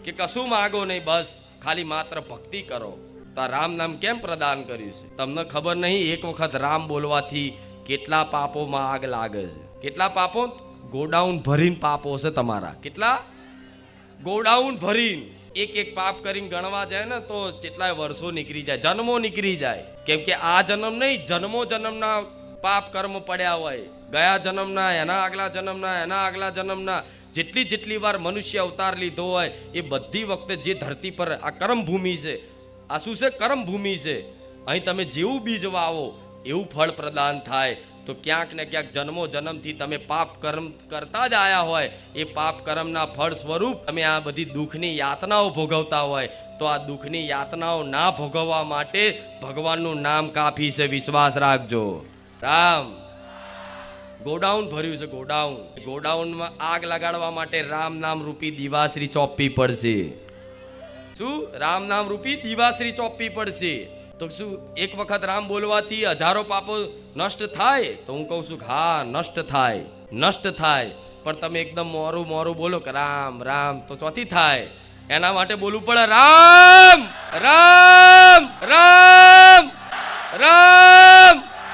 કે કશું માગો નહીં, બસ ખાલી માત્ર ભક્તિ કરો. તો આ રામ નામ કેમ પ્રદાન કર્યું છે તમને ખબર નહીં? એક વખત રામ બોલવાથી કેટલા પાપોમાં આગ લાગે છે. કેટલા પાપો? ગોડાઉન ભરીને પાપો છે તમારા. કેટલા? ગોડાઉન ભરીને. એક એક પાપ કરીને ગણવા જાય ને તો કેટલાય વર્ષો નીકળી જાય, જન્મો નીકળી જાય. કેમ કે આ જન્મ નહીં, જન્મો જન્મના પાપ કર્મ પડ્યા હોય. ગયા જન્મના, એના આગલા જન્મના, એના આગલા જન્મના, જેટલી વાર મનુષ્ય અવતાર લીધો હોય એ બધી વખતે જે ધરતી પર આ કર્મભૂમિ છે, આ શું છે? કર્મભૂમિ છે. અહીં તમે જેવું બીજ વાવો એવું ફળ પ્રદાન થાય. તો ક્યાંક ને ક્યાંક જન્મો જન્મથી તમે પાપ કર્મ કરતા જ આયા હોય, એ પાપ કર્મના ફળ સ્વરૂપ તમે આ બધી દુઃખની યાતનાઓ ભોગવતા હોય. તો આ દુઃખની યાતનાઓ ના ભોગવવા માટે ભગવાનનું નામ કાફી છે. વિશ્વાસ રાખજો. રામ ગોડાઉન ભર્યું છે. ગોડાઉન. ગોડાઉનમાં આગ લગાડવા માટે રામ નામ રૂપી દિવાશ્રી ચોપવી પડશે. શું? રામ નામ રૂપી દિવાશ્રી ચોપવી પડશે. તો શું એક વખત રામ બોલવાથી હજારો પાપો નષ્ટ થાય? તો હું કહું છું હા, નષ્ટ થાય, નષ્ટ થાય. પણ તમે એકદમ મોરું મોરું બોલો કે રામ રામ, તો ચોથી થાય. એના માટે બોલવું પડે રામ રામ રામ રામ.